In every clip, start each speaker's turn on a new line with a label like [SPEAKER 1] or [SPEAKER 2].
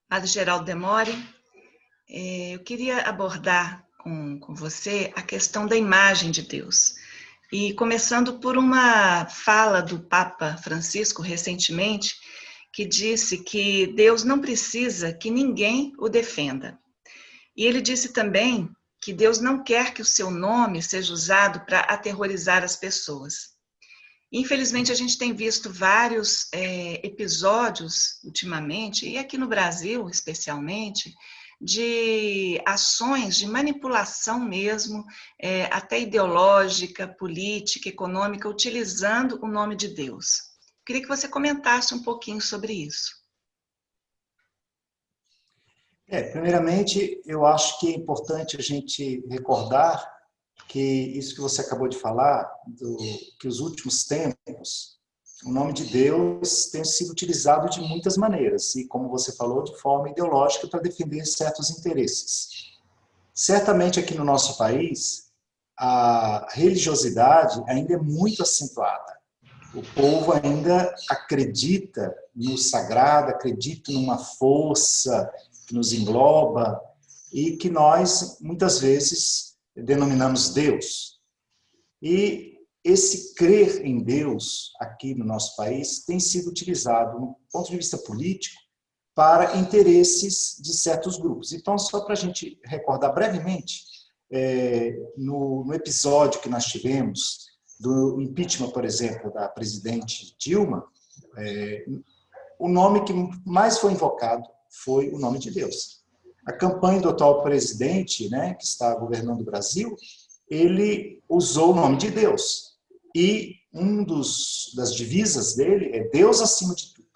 [SPEAKER 1] Padre Geraldo Demore, eu queria abordar com você a questão da imagem de Deus. E começando por uma fala do Papa Francisco recentemente, que disse que Deus não precisa que ninguém o defenda. E ele disse também que Deus não quer que o seu nome seja usado para aterrorizar as pessoas. Infelizmente, a gente tem visto vários episódios ultimamente, e aqui no Brasil especialmente, de ações de manipulação mesmo, até ideológica, política, econômica, utilizando o nome de Deus. Queria que você comentasse um pouquinho sobre isso.
[SPEAKER 2] Primeiramente, eu acho que é importante a gente recordar que isso que você acabou de falar, que os últimos tempos, o nome de Deus tem sido utilizado de muitas maneiras, e como você falou, de forma ideológica para defender certos interesses. Certamente aqui no nosso país, a religiosidade ainda é muito acentuada. O povo ainda acredita no sagrado, acredita numa força que nos engloba e que nós, muitas vezes, denominamos Deus. E esse crer em Deus, aqui no nosso país, tem sido utilizado, do ponto de vista político, para interesses de certos grupos. Então, só para a gente recordar brevemente, no episódio que nós tivemos do impeachment, por exemplo, da presidente Dilma, o nome que mais foi invocado foi o nome de Deus. A campanha do atual presidente, né, que está governando o Brasil, ele usou o nome de Deus. E das divisas dele é Deus acima de tudo.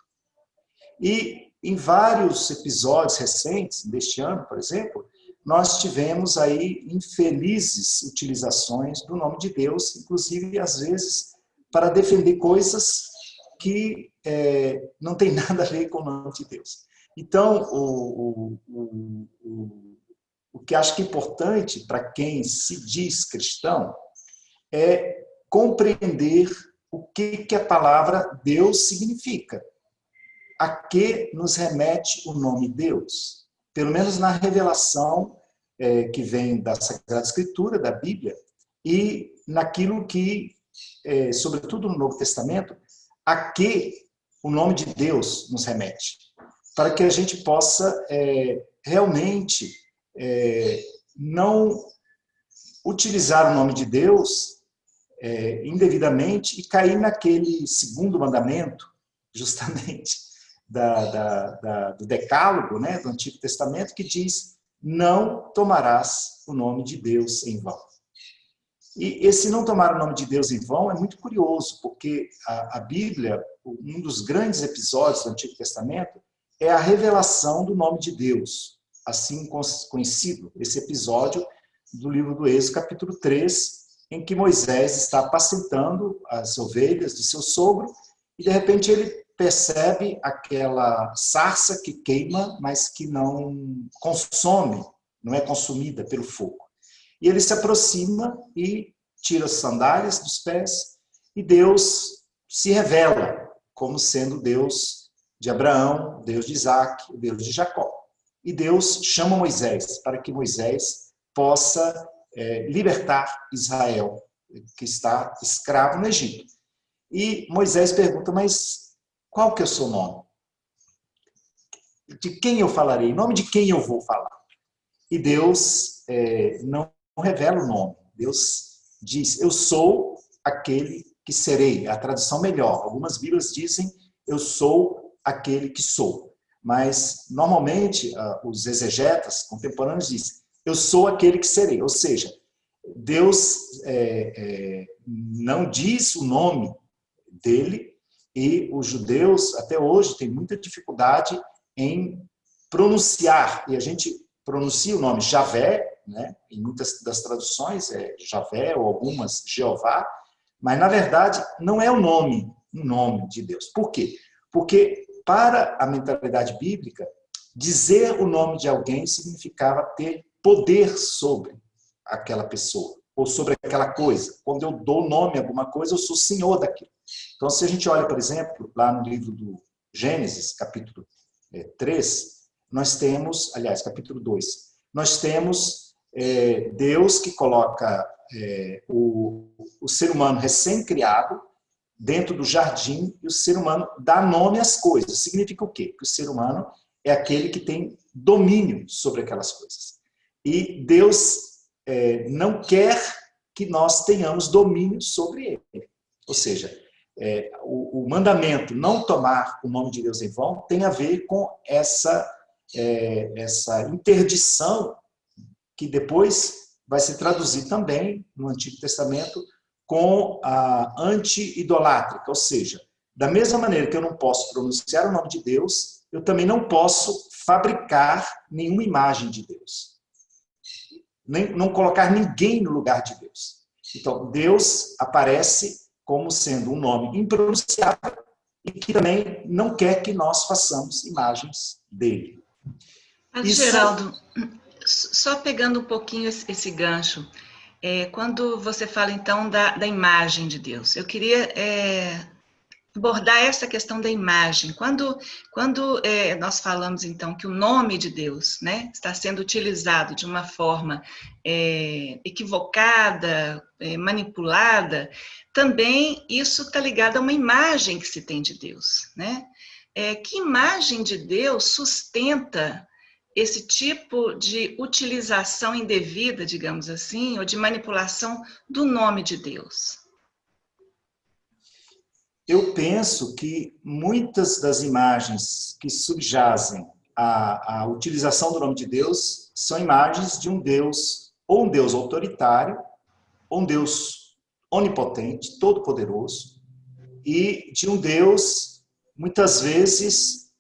[SPEAKER 2] E em vários episódios recentes, deste ano, por exemplo, nós tivemos aí infelizes utilizações do nome de Deus, inclusive, às vezes, para defender coisas que não tem nada a ver com o nome de Deus. Então, o que acho que é importante para quem se diz cristão é compreender o que a palavra Deus significa. A que nos remete o nome Deus? Pelo menos na revelação que vem da Sagrada Escritura, da Bíblia, e naquilo que, sobretudo no Novo Testamento, a que o nome de Deus nos remete, para que a gente possa realmente não utilizar o nome de Deus indevidamente e cair naquele segundo mandamento, justamente, do Decálogo, né, do Antigo Testamento, que diz: não tomarás o nome de Deus em vão. E esse não tomar o nome de Deus em vão é muito curioso, porque a Bíblia, um dos grandes episódios do Antigo Testamento, é a revelação do nome de Deus, assim conhecido, esse episódio do livro do Êxodo, capítulo 3, em que Moisés está apacentando as ovelhas de seu sogro, e de repente ele percebe aquela sarça que queima, mas que não consome, não é consumida pelo fogo. E ele se aproxima e tira as sandálias dos pés, e Deus se revela como sendo Deus de Abraão, Deus de Isaac, Deus de Jacó. E Deus chama Moisés para que Moisés possa libertar Israel, que está escravo no Egito. E Moisés pergunta: mas qual que é o seu nome? De quem eu falarei? Em nome de quem eu vou falar? E Deus não revela o nome. Deus diz: eu sou aquele que serei. A tradução melhor. Algumas Bíblias dizem: eu sou aquele que sou. Mas, normalmente, os exegetas contemporâneos dizem: eu sou aquele que serei. Ou seja, Deus não diz o nome dele, e os judeus, até hoje, têm muita dificuldade em pronunciar. E a gente pronuncia o nome Javé, né? Em muitas das traduções é Javé, ou algumas Jeová, mas, na verdade, não é um nome de Deus. Por quê? Porque, para a mentalidade bíblica, dizer o nome de alguém significava ter poder sobre aquela pessoa, ou sobre aquela coisa. Quando eu dou nome a alguma coisa, eu sou senhor daquilo. Então, se a gente olha, por exemplo, lá no livro do Gênesis, capítulo 3, nós temos, aliás, capítulo 2, nós temos Deus que coloca o ser humano recém-criado dentro do jardim, e o ser humano dá nome às coisas. Significa o quê? Que o ser humano é aquele que tem domínio sobre aquelas coisas. E Deus não quer que nós tenhamos domínio sobre ele. Ou seja, o mandamento não tomar o nome de Deus em vão tem a ver com essa interdição que depois vai se traduzir também no Antigo Testamento com a anti-idolátrica, ou seja, da mesma maneira que eu não posso pronunciar o nome de Deus, eu também não posso fabricar nenhuma imagem de Deus. Nem, não colocar ninguém no lugar de Deus. Então, Deus aparece como sendo um nome impronunciável e que também não quer que nós façamos imagens dele.
[SPEAKER 1] Mas, Geraldo, só pegando um pouquinho esse gancho, quando você fala, então, da imagem de Deus, eu queria abordar essa questão da imagem. Quando nós falamos, então, que o nome de Deus, né, está sendo utilizado de uma forma equivocada, manipulada, também isso está ligado a uma imagem que se tem de Deus, né? Que imagem de Deus sustenta esse tipo de utilização indevida, digamos assim, ou de manipulação do nome de Deus?
[SPEAKER 2] Eu penso que muitas das imagens que subjazem à utilização do nome de Deus são imagens de um Deus, ou um Deus autoritário, ou um Deus onipotente, todo-poderoso, e de um Deus, muitas vezes,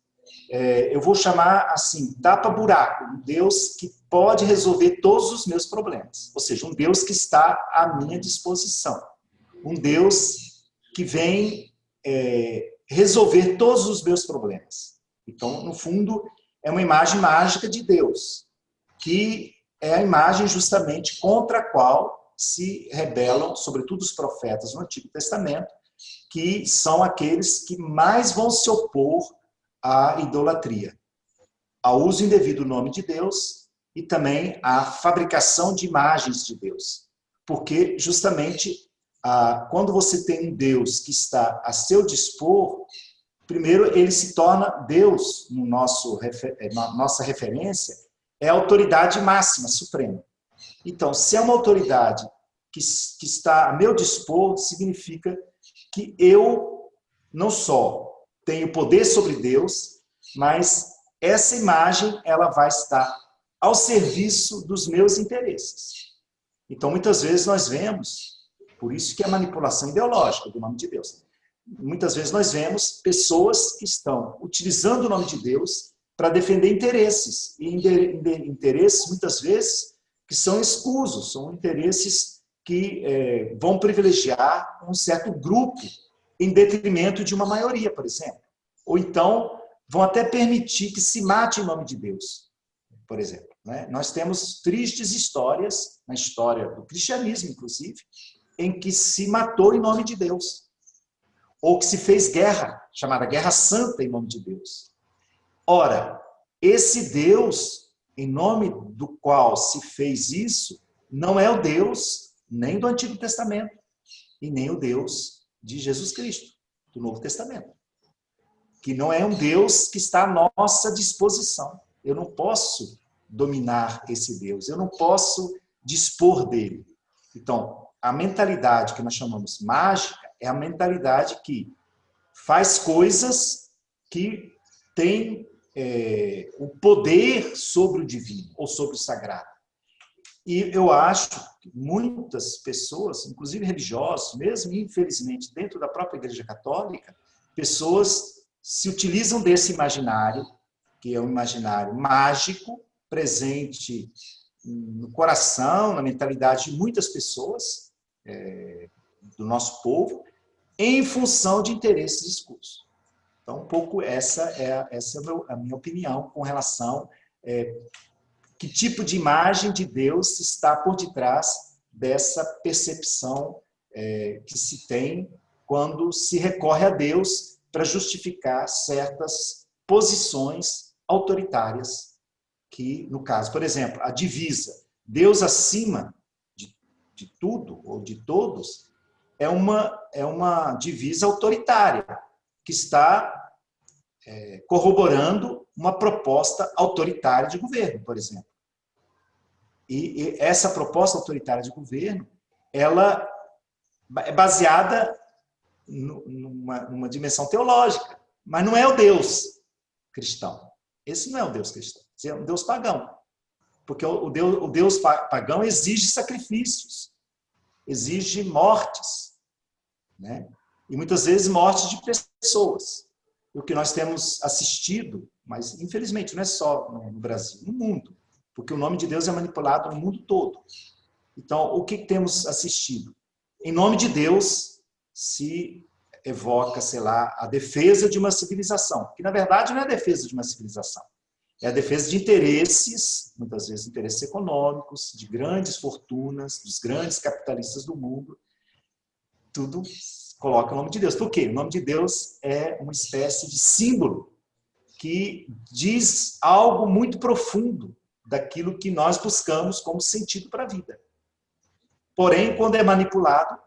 [SPEAKER 2] eu vou chamar assim, tapa-buraco, um Deus que pode resolver todos os meus problemas, ou seja, um Deus que está à minha disposição, um Deus que vem resolver todos os meus problemas. Então, no fundo, é uma imagem mágica de Deus, que é a imagem justamente contra a qual se rebelam, sobretudo os profetas no Antigo Testamento, que são aqueles que mais vão se opor à idolatria, ao uso indevido do nome de Deus e também à fabricação de imagens de Deus. Porque, justamente, quando você tem um Deus que está a seu dispor, primeiro ele se torna Deus, na nossa referência, é a autoridade máxima, suprema. Então, se é uma autoridade que está a meu dispor, significa que eu não só tenho poder sobre Deus, mas essa imagem ela vai estar ao serviço dos meus interesses. Então, muitas vezes nós vemos, por isso que é a manipulação ideológica do nome de Deus. Muitas vezes nós vemos pessoas que estão utilizando o nome de Deus para defender interesses. E interesses, muitas vezes, que são escusos, são interesses que vão privilegiar um certo grupo em detrimento de uma maioria, por exemplo. Ou então, vão até permitir que se mate em nome de Deus, por exemplo. Né? Nós temos tristes histórias, na história do cristianismo, inclusive, em que se matou em nome de Deus. Ou que se fez guerra, chamada Guerra Santa em nome de Deus. Ora, esse Deus, em nome do qual se fez isso, não é o Deus nem do Antigo Testamento, e nem o Deus de Jesus Cristo, do Novo Testamento. Que não é um Deus que está à nossa disposição. Eu não posso dominar esse Deus, eu não posso dispor dele. Então, a mentalidade que nós chamamos mágica é a mentalidade que faz coisas que têm o poder sobre o divino ou sobre o sagrado. E eu acho que muitas pessoas, inclusive religiosos, mesmo infelizmente dentro da própria Igreja Católica, pessoas se utilizam desse imaginário, que é um imaginário mágico, presente no coração, na mentalidade de muitas pessoas do nosso povo, em função de interesses escusos. Então, um pouco essa é a minha opinião com relação que tipo de imagem de Deus está por detrás dessa percepção que se tem quando se recorre a Deus para justificar certas posições autoritárias, que, no caso, por exemplo, a divisa, Deus acima de tudo ou de todos, é uma divisa autoritária, que está corroborando uma proposta autoritária de governo, por exemplo. E essa proposta autoritária de governo, ela é baseada numa dimensão teológica, mas não é o Deus cristão. Esse não é o Deus cristão, esse é um Deus pagão. Porque o Deus pagão exige sacrifícios, exige mortes, né? E muitas vezes mortes de pessoas. O que nós temos assistido, mas infelizmente não é só no Brasil, no mundo, porque o nome de Deus é manipulado no mundo todo. Então, o que temos assistido? Em nome de Deus se evoca, sei lá, a defesa de uma civilização, que na verdade não é a defesa de uma civilização, é a defesa de interesses, muitas vezes interesses econômicos, de grandes fortunas, dos grandes capitalistas do mundo. Tudo coloca o nome de Deus. Por quê? O nome de Deus é uma espécie de símbolo que diz algo muito profundo daquilo que nós buscamos como sentido para a vida. Porém, quando é manipulado,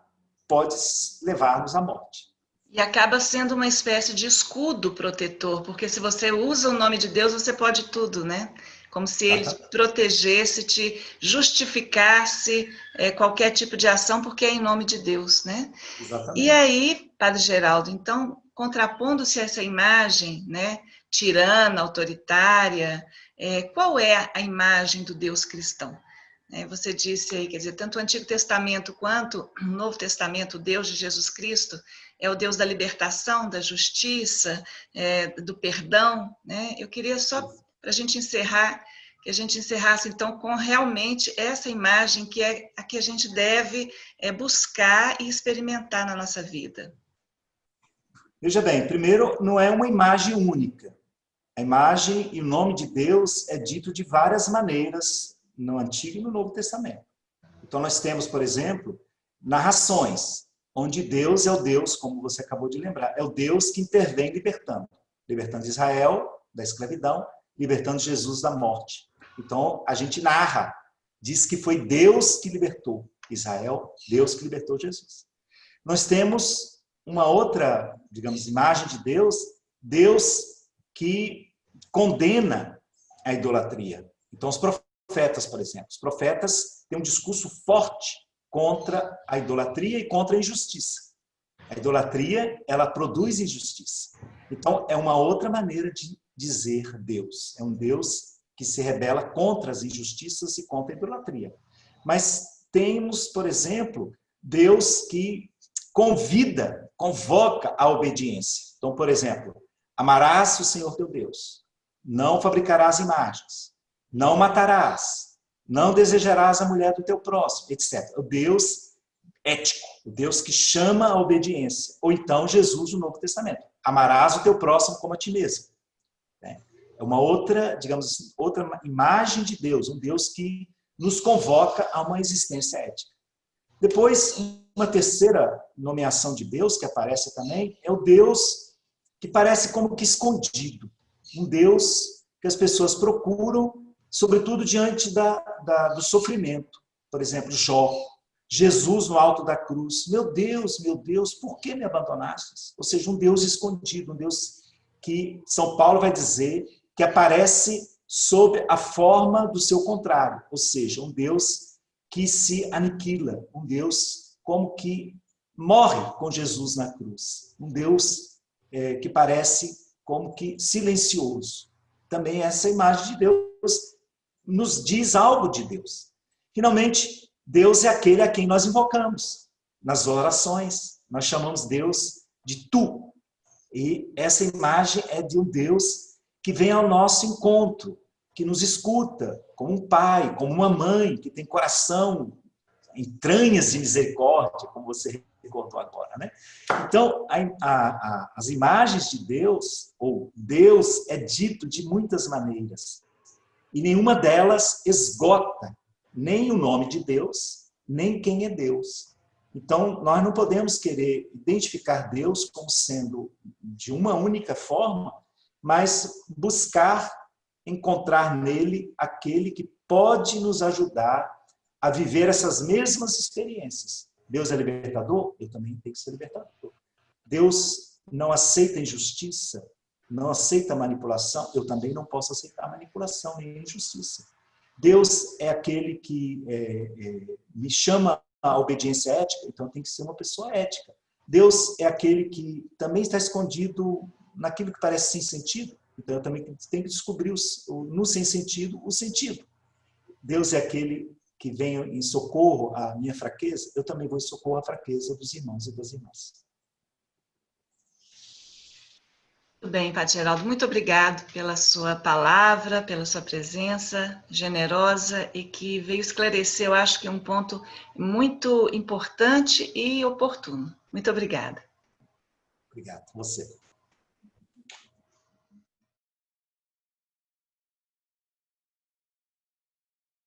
[SPEAKER 2] pode levar-nos à morte.
[SPEAKER 1] E acaba sendo uma espécie de escudo protetor, porque se você usa o nome de Deus, você pode tudo, né? Como se ele te protegesse, te justificasse qualquer tipo de ação, porque é em nome de Deus, né?
[SPEAKER 2] Exatamente.
[SPEAKER 1] E aí, Padre Geraldo, então, contrapondo-se a essa imagem, né, tirana, autoritária, qual é a imagem do Deus cristão? Você disse aí, quer dizer, tanto o Antigo Testamento quanto o Novo Testamento, o Deus de Jesus Cristo é o Deus da libertação, da justiça, do perdão, né? Eu queria só, para a gente encerrar, que a gente encerrasse, então, com realmente essa imagem que é a que a gente deve buscar e experimentar na nossa vida.
[SPEAKER 2] Veja bem, primeiro, não é uma imagem única. A imagem e o nome de Deus é dito de várias maneiras no Antigo e no Novo Testamento. Então, nós temos, por exemplo, narrações, onde Deus é o Deus, como você acabou de lembrar, é o Deus que intervém libertando. Libertando Israel da escravidão, libertando Jesus da morte. Então, a gente narra, diz que foi Deus que libertou Israel, Deus que libertou Jesus. Nós temos uma outra, digamos, imagem de Deus, Deus que condena a idolatria. Então, os profetas, por exemplo, os profetas têm um discurso forte contra a idolatria e contra a injustiça. A idolatria, ela produz injustiça. Então, é uma outra maneira de dizer Deus. É um Deus que se rebela contra as injustiças e contra a idolatria. Mas temos, por exemplo, Deus que convoca a obediência. Então, por exemplo, amarás o Senhor teu Deus, não fabricarás imagens, não matarás, não desejarás a mulher do teu próximo, etc. O Deus ético, o Deus que chama a obediência. Ou então Jesus no Novo Testamento. Amarás o teu próximo como a ti mesmo. É uma outra, digamos, outra imagem de Deus, um Deus que nos convoca a uma existência ética. Depois, uma terceira nomeação de Deus que aparece também é o Deus que parece como que escondido. Um Deus que as pessoas procuram, sobretudo diante do sofrimento. Por exemplo, Jó, Jesus no alto da cruz. Meu Deus, por que me abandonaste? Ou seja, um Deus escondido, um Deus que São Paulo vai dizer que aparece sob a forma do seu contrário. Ou seja, um Deus que se aniquila, um Deus como que morre com Jesus na cruz. Um Deus que parece como que silencioso. Também essa imagem de Deus nos diz algo de Deus. Finalmente, Deus é aquele a quem nós invocamos. Nas orações, nós chamamos Deus de Tu. E essa imagem é de um Deus que vem ao nosso encontro, que nos escuta, como um pai, como uma mãe, que tem coração, entranhas de misericórdia, como você recordou agora, né? Então, as imagens de Deus, ou Deus, é dito de muitas maneiras. E nenhuma delas esgota nem o nome de Deus, nem quem é Deus. Então, nós não podemos querer identificar Deus como sendo de uma única forma, mas buscar encontrar nele aquele que pode nos ajudar a viver essas mesmas experiências. Deus é libertador? Eu também tenho que ser libertador. Deus não aceita injustiça, não aceita manipulação? Eu também não posso aceitar manipulação nem injustiça. Deus é aquele que me chama à obediência ética, então tem que ser uma pessoa ética. Deus é aquele que também está escondido naquilo que parece sem sentido, então eu também tenho que descobrir no sem sentido o sentido. Deus é aquele que vem em socorro à minha fraqueza, eu também vou em socorro à fraqueza dos irmãos e das irmãs.
[SPEAKER 1] Muito bem, Padre Geraldo, muito obrigado pela sua palavra, pela sua presença generosa e que veio esclarecer, eu acho que um ponto muito importante e oportuno. Muito obrigada.
[SPEAKER 2] Obrigado, você.